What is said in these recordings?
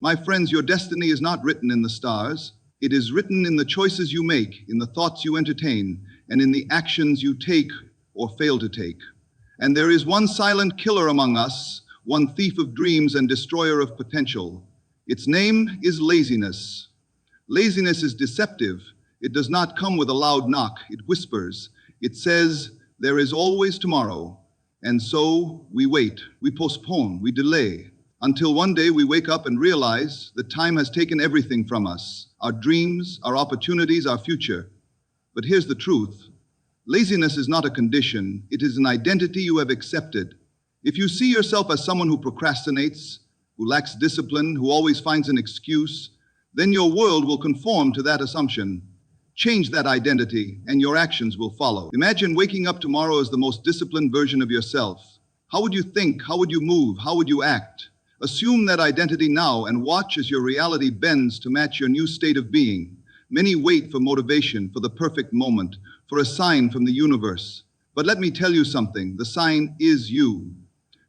My friends, your destiny is not written in the stars. It is written in the choices you make, in the thoughts you entertain, and in the actions you take or fail to take. And there is one silent killer among us, one thief of dreams and destroyer of potential. Its name is laziness. Laziness is deceptive. It does not come with a loud knock. It whispers. It says, there is always tomorrow. And so we wait, we postpone, we delay, until one day we wake up and realize that time has taken everything from us, our dreams, our opportunities, our future. But here's the truth. Laziness is not a condition. It is an identity you have accepted. If you see yourself as someone who procrastinates, who lacks discipline, who always finds an excuse, then your world will conform to that assumption. Change that identity, and your actions will follow. Imagine waking up tomorrow as the most disciplined version of yourself. How would you think? How would you move? How would you act? Assume that identity now and watch as your reality bends to match your new state of being. Many wait for motivation, for the perfect moment, for a sign from the universe. But let me tell you something, the sign is you.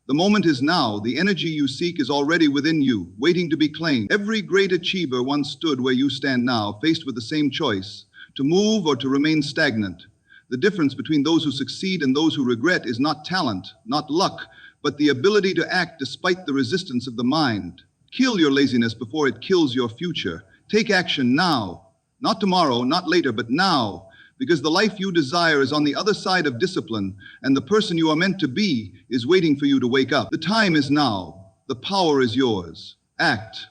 The moment is now. The energy you seek is already within you, waiting to be claimed. Every great achiever once stood where you stand now, faced with the same choice, to move or to remain stagnant. The difference between those who succeed and those who regret is not talent, not luck, but the ability to act despite the resistance of the mind. Kill your laziness before it kills your future. Take action now. Not tomorrow, not later, but now. Because the life you desire is on the other side of discipline, and the person you are meant to be is waiting for you to wake up. The time is now. The power is yours. Act.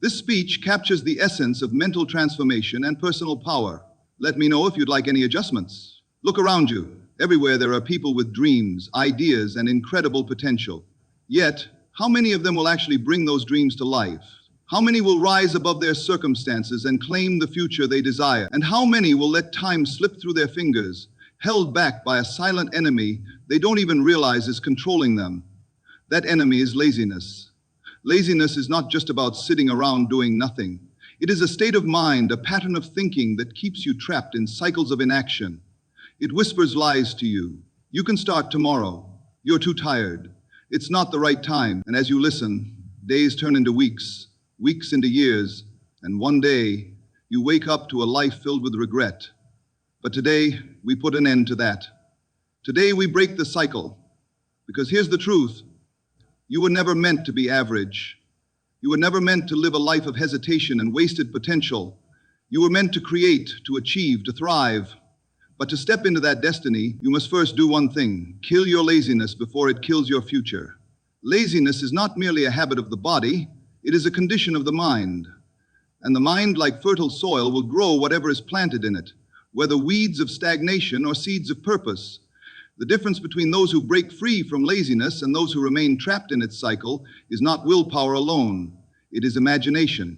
This speech captures the essence of mental transformation and personal power. Let me know if you'd like any adjustments. Look around you. Everywhere there are people with dreams, ideas, and incredible potential. Yet, how many of them will actually bring those dreams to life? How many will rise above their circumstances and claim the future they desire? And how many will let time slip through their fingers, held back by a silent enemy they don't even realize is controlling them? That enemy is laziness. Laziness is not just about sitting around doing nothing. It is a state of mind, a pattern of thinking that keeps you trapped in cycles of inaction. It whispers lies to you. You can start tomorrow. You're too tired. It's not the right time. And as you listen, days turn into weeks, weeks into years, and one day you wake up to a life filled with regret. But today we put an end to that. Today we break the cycle. Because here's the truth. You were never meant to be average. You were never meant to live a life of hesitation and wasted potential. You were meant to create, to achieve, to thrive. But to step into that destiny, you must first do one thing: kill your laziness before it kills your future. Laziness is not merely a habit of the body, it is a condition of the mind. And the mind, like fertile soil, will grow whatever is planted in it, whether weeds of stagnation or seeds of purpose. The difference between those who break free from laziness and those who remain trapped in its cycle is not willpower alone, it is imagination.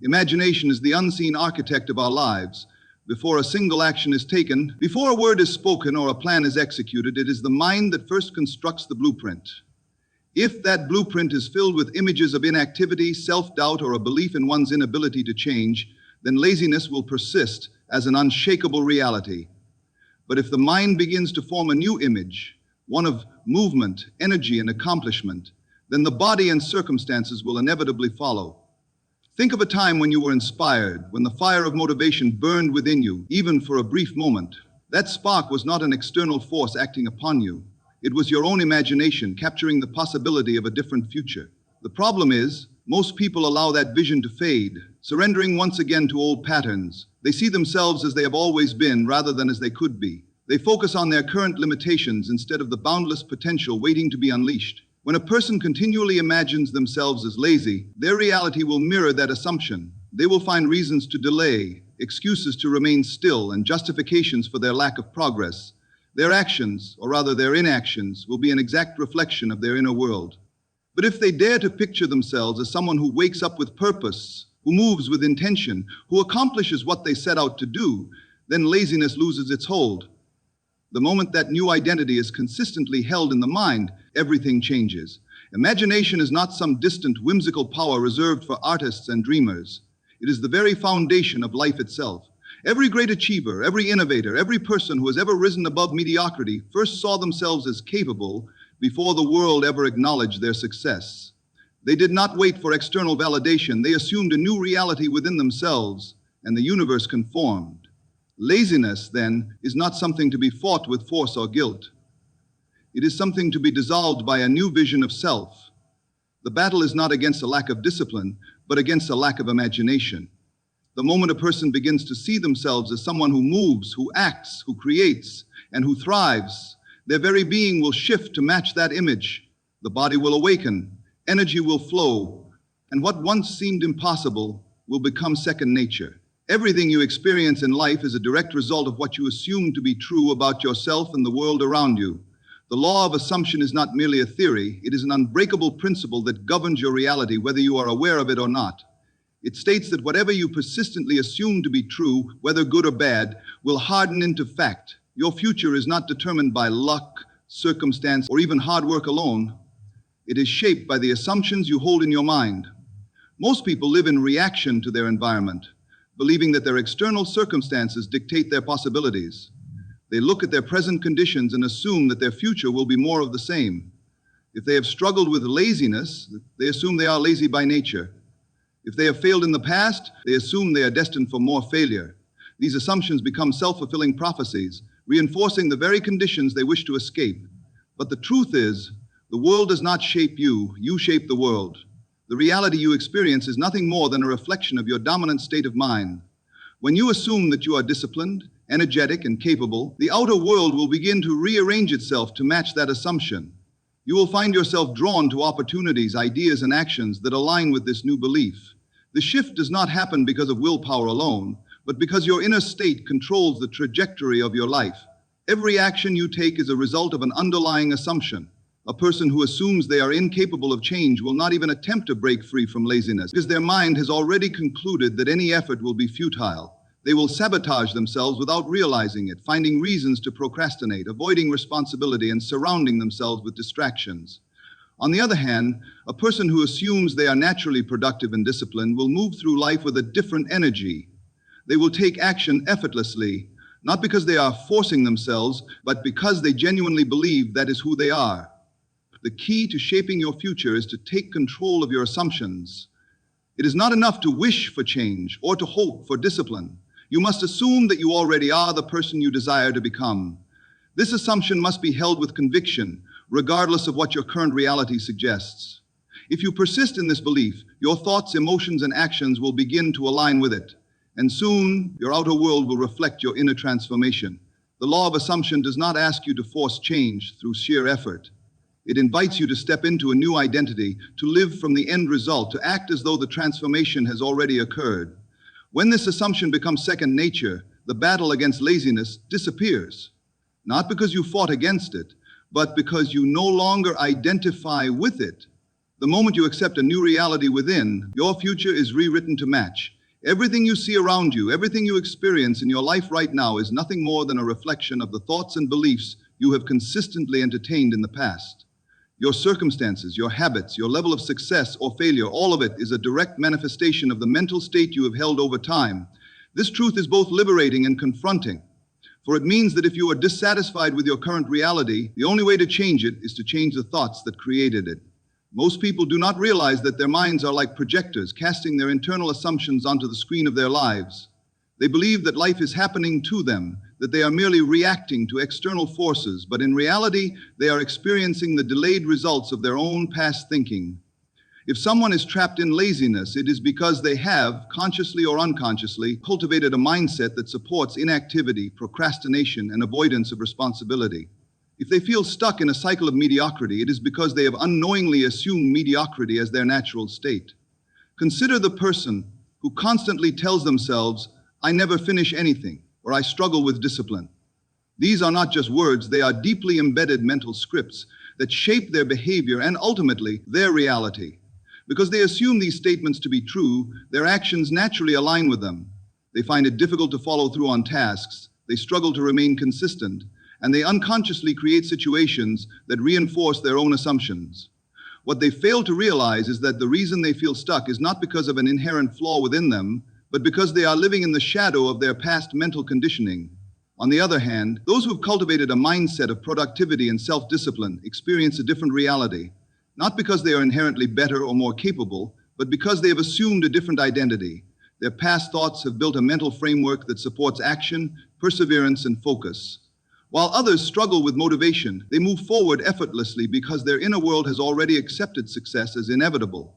Imagination is the unseen architect of our lives. Before a single action is taken, before a word is spoken or a plan is executed, it is the mind that first constructs the blueprint. If that blueprint is filled with images of inactivity, self-doubt, or a belief in one's inability to change, then laziness will persist as an unshakable reality. But if the mind begins to form a new image, one of movement, energy, and accomplishment, then the body and circumstances will inevitably follow. Think of a time when you were inspired, when the fire of motivation burned within you, even for a brief moment. That spark was not an external force acting upon you. It was your own imagination capturing the possibility of a different future. The problem is, most people allow that vision to fade, surrendering once again to old patterns. They see themselves as they have always been rather than as they could be. They focus on their current limitations instead of the boundless potential waiting to be unleashed. When a person continually imagines themselves as lazy, their reality will mirror that assumption. They will find reasons to delay, excuses to remain still, and justifications for their lack of progress. Their actions, or rather their inactions, will be an exact reflection of their inner world. But if they dare to picture themselves as someone who wakes up with purpose, who moves with intention, who accomplishes what they set out to do, then laziness loses its hold. The moment that new identity is consistently held in the mind, everything changes. Imagination is not some distant, whimsical power reserved for artists and dreamers. It is the very foundation of life itself. Every great achiever, every innovator, every person who has ever risen above mediocrity first saw themselves as capable before the world ever acknowledged their success. They did not wait for external validation. They assumed a new reality within themselves, and the universe conformed. Laziness, then, is not something to be fought with force or guilt. It is something to be dissolved by a new vision of self. The battle is not against a lack of discipline, but against a lack of imagination. The moment a person begins to see themselves as someone who moves, who acts, who creates, and who thrives, their very being will shift to match that image. The body will awaken, energy will flow, and what once seemed impossible will become second nature. Everything you experience in life is a direct result of what you assume to be true about yourself and the world around you. The law of assumption is not merely a theory, it is an unbreakable principle that governs your reality, whether you are aware of it or not. It states that whatever you persistently assume to be true, whether good or bad, will harden into fact. Your future is not determined by luck, circumstance, or even hard work alone. It is shaped by the assumptions you hold in your mind. Most people live in reaction to their environment, believing that their external circumstances dictate their possibilities. They look at their present conditions and assume that their future will be more of the same. If they have struggled with laziness, they assume they are lazy by nature. If they have failed in the past, they assume they are destined for more failure. These assumptions become self-fulfilling prophecies, reinforcing the very conditions they wish to escape. But the truth is, the world does not shape you, you shape the world. The reality you experience is nothing more than a reflection of your dominant state of mind. When you assume that you are disciplined, energetic, and capable, the outer world will begin to rearrange itself to match that assumption. You will find yourself drawn to opportunities, ideas, and actions that align with this new belief. The shift does not happen because of willpower alone, but because your inner state controls the trajectory of your life. Every action you take is a result of an underlying assumption. A person who assumes they are incapable of change will not even attempt to break free from laziness because their mind has already concluded that any effort will be futile. They will sabotage themselves without realizing it, finding reasons to procrastinate, avoiding responsibility, and surrounding themselves with distractions. On the other hand, a person who assumes they are naturally productive and disciplined will move through life with a different energy. They will take action effortlessly, not because they are forcing themselves, but because they genuinely believe that is who they are. The key to shaping your future is to take control of your assumptions. It is not enough to wish for change or to hope for discipline. You must assume that you already are the person you desire to become. This assumption must be held with conviction, regardless of what your current reality suggests. If you persist in this belief, your thoughts, emotions, and actions will begin to align with it, and soon your outer world will reflect your inner transformation. The law of assumption does not ask you to force change through sheer effort. It invites you to step into a new identity, to live from the end result, to act as though the transformation has already occurred. When this assumption becomes second nature, the battle against laziness disappears. Not because you fought against it, but because you no longer identify with it. The moment you accept a new reality within, your future is rewritten to match. Everything you see around you, everything you experience in your life right now is nothing more than a reflection of the thoughts and beliefs you have consistently entertained in the past. Your circumstances, your habits, your level of success or failure, all of it is a direct manifestation of the mental state you have held over time. This truth is both liberating and confronting, for it means that if you are dissatisfied with your current reality, the only way to change it is to change the thoughts that created it. Most people do not realize that their minds are like projectors, casting their internal assumptions onto the screen of their lives. They believe that life is happening to them, that they are merely reacting to external forces, but in reality, they are experiencing the delayed results of their own past thinking. If someone is trapped in laziness, it is because they have, consciously or unconsciously, cultivated a mindset that supports inactivity, procrastination, and avoidance of responsibility. If they feel stuck in a cycle of mediocrity, it is because they have unknowingly assumed mediocrity as their natural state. Consider the person who constantly tells themselves, "I never finish anything," or "I struggle with discipline." These are not just words, they are deeply embedded mental scripts that shape their behavior and ultimately their reality. Because they assume these statements to be true, their actions naturally align with them. They find it difficult to follow through on tasks, they struggle to remain consistent, and they unconsciously create situations that reinforce their own assumptions. What they fail to realize is that the reason they feel stuck is not because of an inherent flaw within them, but because they are living in the shadow of their past mental conditioning. On the other hand, those who have cultivated a mindset of productivity and self-discipline experience a different reality. not because they are inherently better or more capable, but because they have assumed a different identity. Their past thoughts have built a mental framework that supports action, perseverance, and focus. While others struggle with motivation, they move forward effortlessly because their inner world has already accepted success as inevitable.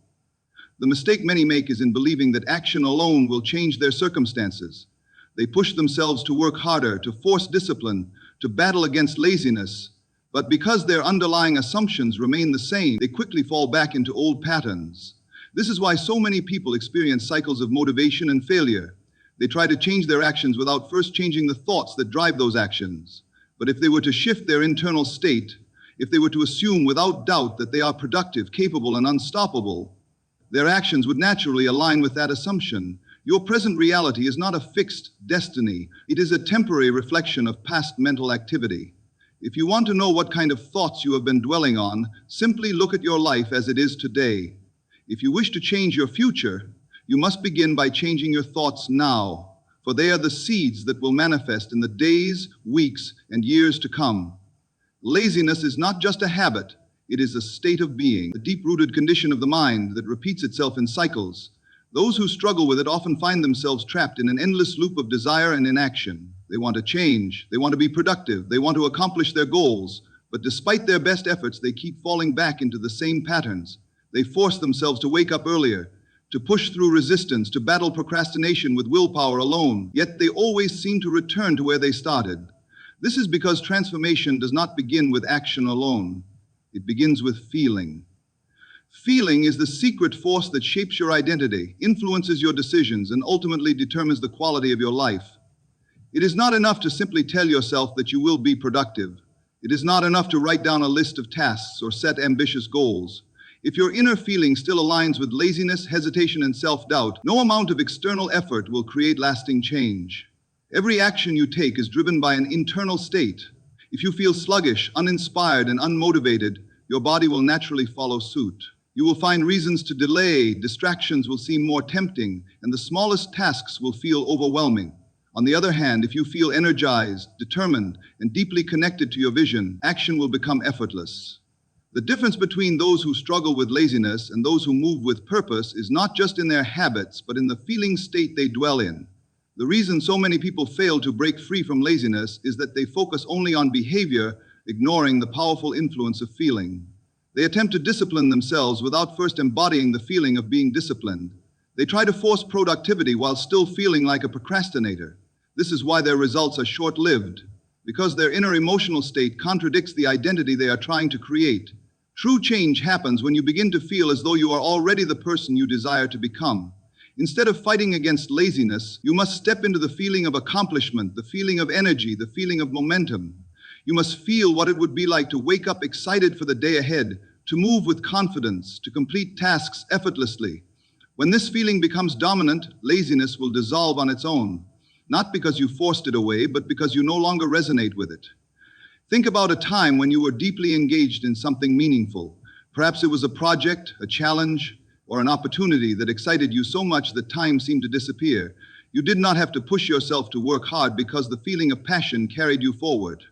The mistake many make is in believing that action alone will change their circumstances. They push themselves to work harder, to force discipline, to battle against laziness. But because their underlying assumptions remain the same, they quickly fall back into old patterns. This is why so many people experience cycles of motivation and failure. They try to change their actions without first changing the thoughts that drive those actions. But if they were to shift their internal state, if they were to assume without doubt that they are productive, capable, and unstoppable, their actions would naturally align with that assumption. Your present reality is not a fixed destiny. It is a temporary reflection of past mental activity. If you want to know what kind of thoughts you have been dwelling on, simply look at your life as it is today. If you wish to change your future, you must begin by changing your thoughts now, for they are the seeds that will manifest in the days, weeks, and years to come. Laziness is not just a habit, it is a state of being, a deep-rooted condition of the mind that repeats itself in cycles. Those who struggle with it often find themselves trapped in an endless loop of desire and inaction. They want to change, they want to be productive, they want to accomplish their goals, but despite their best efforts, they keep falling back into the same patterns. They force themselves to wake up earlier, to push through resistance, to battle procrastination with willpower alone, yet they always seem to return to where they started. This is because transformation does not begin with action alone. It begins with feeling. Feeling is the secret force that shapes your identity, influences your decisions, and ultimately determines the quality of your life. It is not enough to simply tell yourself that you will be productive. It is not enough to write down a list of tasks or set ambitious goals. If your inner feeling still aligns with laziness, hesitation, and self-doubt, no amount of external effort will create lasting change. Every action you take is driven by an internal state. If you feel sluggish, uninspired, and unmotivated, your body will naturally follow suit. You will find reasons to delay, distractions will seem more tempting, and the smallest tasks will feel overwhelming. On the other hand, if you feel energized, determined, and deeply connected to your vision, action will become effortless. The difference between those who struggle with laziness and those who move with purpose is not just in their habits, but in the feeling state they dwell in. The reason so many people fail to break free from laziness is that they focus only on behavior, ignoring the powerful influence of feeling. They attempt to discipline themselves without first embodying the feeling of being disciplined. They try to force productivity while still feeling like a procrastinator. This is why their results are short-lived, because their inner emotional state contradicts the identity they are trying to create. True change happens when you begin to feel as though you are already the person you desire to become. Instead of fighting against laziness, you must step into the feeling of accomplishment, the feeling of energy, the feeling of momentum. You must feel what it would be like to wake up excited for the day ahead, to move with confidence, to complete tasks effortlessly. When this feeling becomes dominant, laziness will dissolve on its own, not because you forced it away, but because you no longer resonate with it. Think about a time when you were deeply engaged in something meaningful. Perhaps it was a project, a challenge, or an opportunity that excited you so much that time seemed to disappear. You did not have to push yourself to work hard because the feeling of passion carried you forward.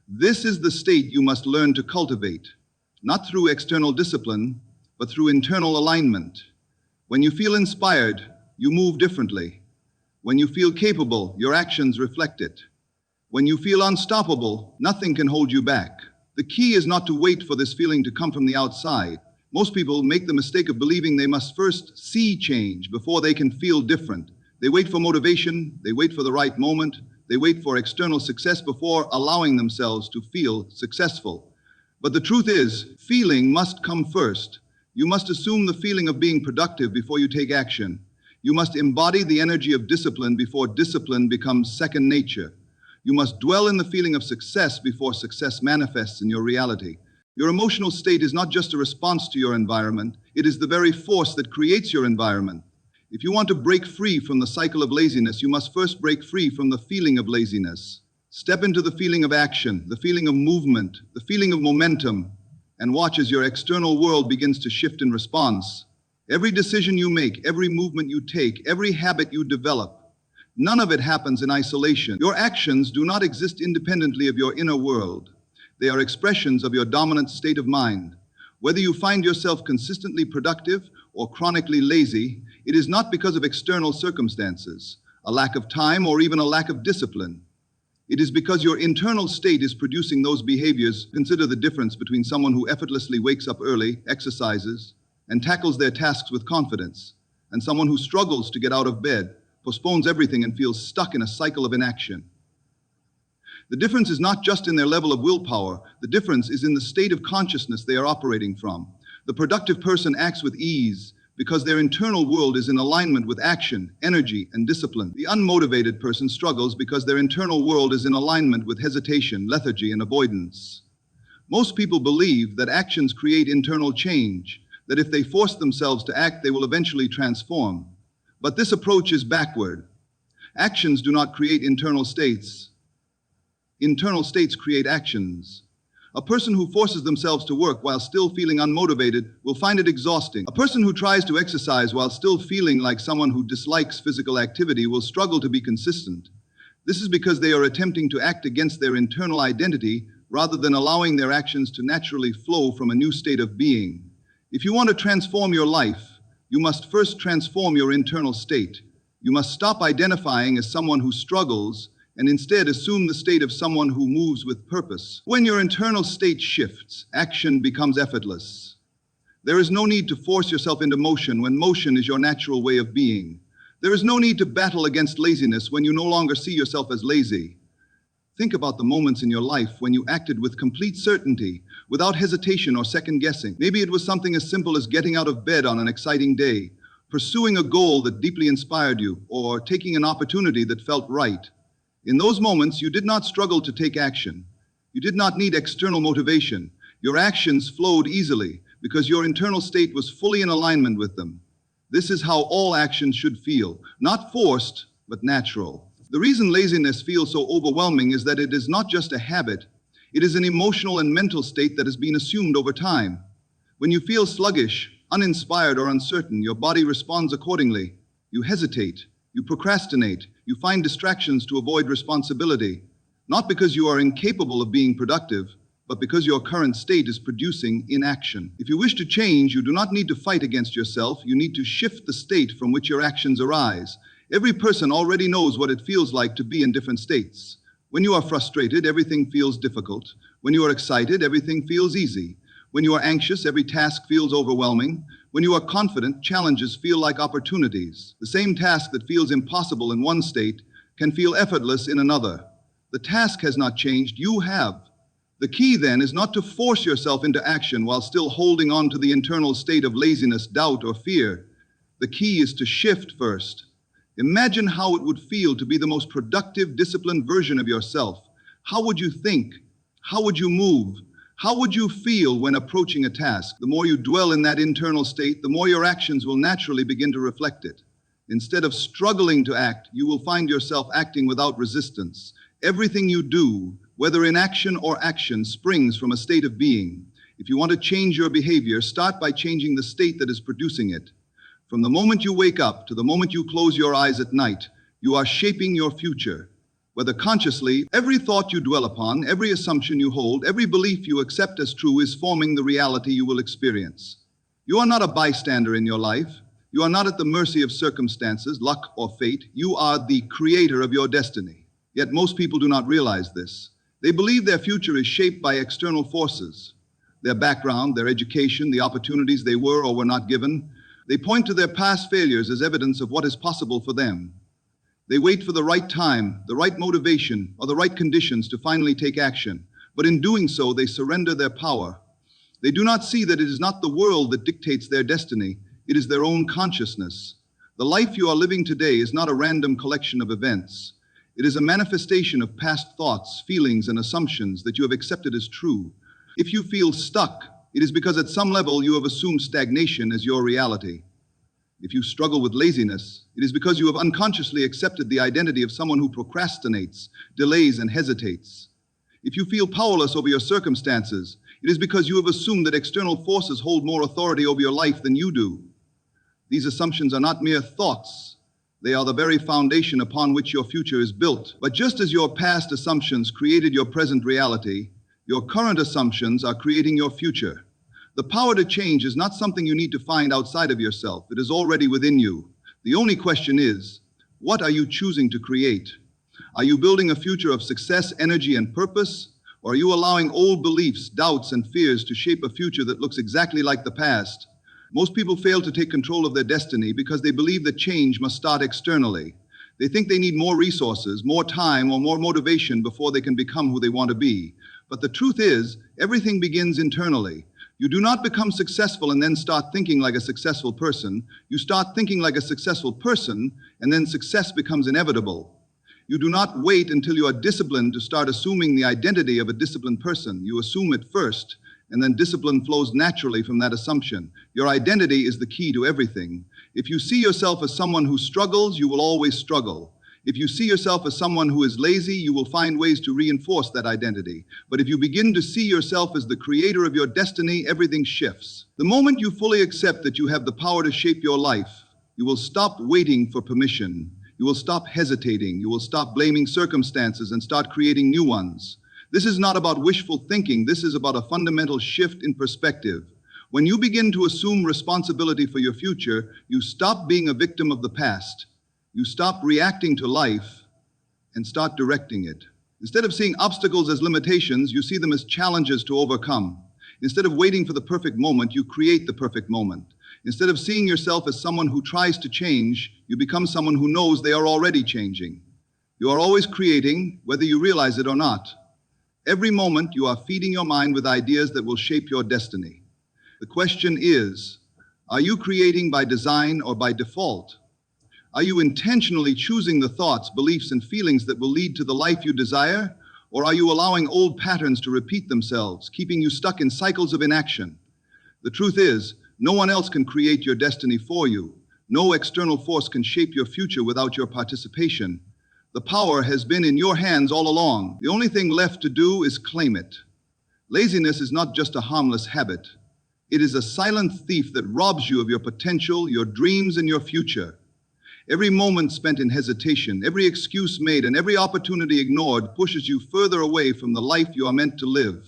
This is the state you must learn to cultivate, not through external discipline, but through internal alignment. When you feel inspired, you move differently. When you feel capable, your actions reflect it. When you feel unstoppable, nothing can hold you back. The key is not to wait for this feeling to come from the outside. Most people make the mistake of believing they must first see change before they can feel different. They wait for motivation, they wait for the right moment, they wait for external success before allowing themselves to feel successful. But the truth is, feeling must come first. You must assume the feeling of being productive before you take action. You must embody the energy of discipline before discipline becomes second nature. You must dwell in the feeling of success before success manifests in your reality. Your emotional state is not just a response to your environment, it is the very force that creates your environment. If you want to break free from the cycle of laziness, you must first break free from the feeling of laziness. Step into the feeling of action, the feeling of movement, the feeling of momentum, and watch as your external world begins to shift in response. Every decision you make, every movement you take, every habit you develop, none of it happens in isolation. Your actions do not exist independently of your inner world. They are expressions of your dominant state of mind. Whether you find yourself consistently productive or chronically lazy, it is not because of external circumstances, a lack of time, or even a lack of discipline. It is because your internal state is producing those behaviors. Consider the difference between someone who effortlessly wakes up early, exercises, and tackles their tasks with confidence, and someone who struggles to get out of bed, postpones everything, and feels stuck in a cycle of inaction. The difference is not just in their level of willpower. The difference is in the state of consciousness they are operating from. The productive person acts with ease because their internal world is in alignment with action, energy, and discipline. The unmotivated person struggles because their internal world is in alignment with hesitation, lethargy, and avoidance. Most people believe that actions create internal change, that if they force themselves to act, they will eventually transform. But this approach is backward. Actions do not create internal states. Internal states create actions. A person who forces themselves to work while still feeling unmotivated will find it exhausting. A person who tries to exercise while still feeling like someone who dislikes physical activity will struggle to be consistent. This is because they are attempting to act against their internal identity rather than allowing their actions to naturally flow from a new state of being. If you want to transform your life, you must first transform your internal state. You must stop identifying as someone who struggles and instead assume the state of someone who moves with purpose. When your internal state shifts, action becomes effortless. There is no need to force yourself into motion when motion is your natural way of being. There is no need to battle against laziness when you no longer see yourself as lazy. Think about the moments in your life when you acted with complete certainty, without hesitation or second guessing. Maybe it was something as simple as getting out of bed on an exciting day, pursuing a goal that deeply inspired you, or taking an opportunity that felt right. In those moments, you did not struggle to take action. You did not need external motivation. Your actions flowed easily because your internal state was fully in alignment with them. This is how all actions should feel, not forced, but natural. The reason laziness feels so overwhelming is that it is not just a habit. It is an emotional and mental state that has been assumed over time. When you feel sluggish, uninspired, or uncertain, your body responds accordingly. You hesitate. You procrastinate. You find distractions to avoid responsibility, not because you are incapable of being productive, but because your current state is producing inaction. If you wish to change, you do not need to fight against yourself. You need to shift the state from which your actions arise. Every person already knows what it feels like to be in different states. When you are frustrated, everything feels difficult. When you are excited, everything feels easy. When you are anxious, every task feels overwhelming. When you are confident, challenges feel like opportunities. The same task that feels impossible in one state can feel effortless in another. The task has not changed, you have. The key then is not to force yourself into action while still holding on to the internal state of laziness, doubt, or fear. The key is to shift first. Imagine how it would feel to be the most productive, disciplined version of yourself. How would you think? How would you move? How would you feel when approaching a task? The more you dwell in that internal state, the more your actions will naturally begin to reflect it. Instead of struggling to act, you will find yourself acting without resistance. Everything you do, whether in action or action, springs from a state of being. If you want to change your behavior, start by changing the state that is producing it. From the moment you wake up to the moment you close your eyes at night, you are shaping your future. Whether consciously, every thought you dwell upon, every assumption you hold, every belief you accept as true is forming the reality you will experience. You are not a bystander in your life. You are not at the mercy of circumstances, luck, or fate. You are the creator of your destiny. Yet most people do not realize this. They believe their future is shaped by external forces. Their background, their education, the opportunities they were or were not given. They point to their past failures as evidence of what is possible for them. They wait for the right time, the right motivation, or the right conditions to finally take action. But in doing so, they surrender their power. They do not see that it is not the world that dictates their destiny. It is their own consciousness. The life you are living today is not a random collection of events. It is a manifestation of past thoughts, feelings, and assumptions that you have accepted as true. If you feel stuck, it is because at some level you have assumed stagnation as your reality. If you struggle with laziness, it is because you have unconsciously accepted the identity of someone who procrastinates, delays, and hesitates. If you feel powerless over your circumstances, it is because you have assumed that external forces hold more authority over your life than you do. These assumptions are not mere thoughts. They are the very foundation upon which your future is built. But just as your past assumptions created your present reality, your current assumptions are creating your future. The power to change is not something you need to find outside of yourself. It is already within you. The only question is, what are you choosing to create? Are you building a future of success, energy, and purpose? Or are you allowing old beliefs, doubts, and fears to shape a future that looks exactly like the past? Most people fail to take control of their destiny because they believe that change must start externally. They think they need more resources, more time, or more motivation before they can become who they want to be. But the truth is, everything begins internally. You do not become successful and then start thinking like a successful person. You start thinking like a successful person, and then success becomes inevitable. You do not wait until you are disciplined to start assuming the identity of a disciplined person. You assume it first, and then discipline flows naturally from that assumption. Your identity is the key to everything. If you see yourself as someone who struggles, you will always struggle. If you see yourself as someone who is lazy, you will find ways to reinforce that identity. But if you begin to see yourself as the creator of your destiny, everything shifts. The moment you fully accept that you have the power to shape your life, you will stop waiting for permission. You will stop hesitating. You will stop blaming circumstances and start creating new ones. This is not about wishful thinking. This is about a fundamental shift in perspective. When you begin to assume responsibility for your future, you stop being a victim of the past. You stop reacting to life and start directing it. Instead of seeing obstacles as limitations, you see them as challenges to overcome. Instead of waiting for the perfect moment, you create the perfect moment. Instead of seeing yourself as someone who tries to change, you become someone who knows they are already changing. You are always creating, whether you realize it or not. Every moment you are feeding your mind with ideas that will shape your destiny. The question is, are you creating by design or by default? Are you intentionally choosing the thoughts, beliefs, and feelings that will lead to the life you desire? Or are you allowing old patterns to repeat themselves, keeping you stuck in cycles of inaction? The truth is, no one else can create your destiny for you. No external force can shape your future without your participation. The power has been in your hands all along. The only thing left to do is claim it. Laziness is not just a harmless habit. It is a silent thief that robs you of your potential, your dreams, and your future. Every moment spent in hesitation, every excuse made, and every opportunity ignored pushes you further away from the life you are meant to live.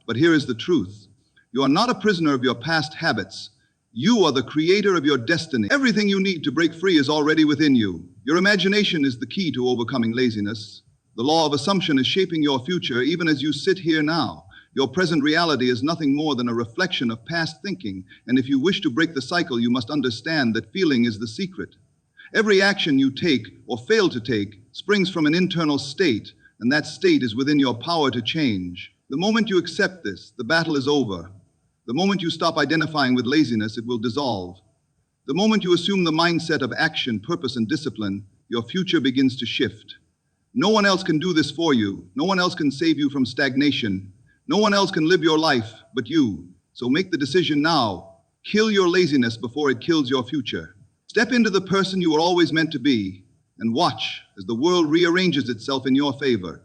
But here is the truth. You are not a prisoner of your past habits. You are the creator of your destiny. Everything you need to break free is already within you. Your imagination is the key to overcoming laziness. The law of assumption is shaping your future even as you sit here now. Your present reality is nothing more than a reflection of past thinking, and if you wish to break the cycle, you must understand that feeling is the secret. Every action you take or fail to take springs from an internal state, and that state is within your power to change. The moment you accept this, the battle is over. The moment you stop identifying with laziness, it will dissolve. The moment you assume the mindset of action, purpose, and discipline, your future begins to shift. No one else can do this for you. No one else can save you from stagnation. No one else can live your life but you. So make the decision now. Kill your laziness before it kills your future. Step into the person you were always meant to be and watch as the world rearranges itself in your favor.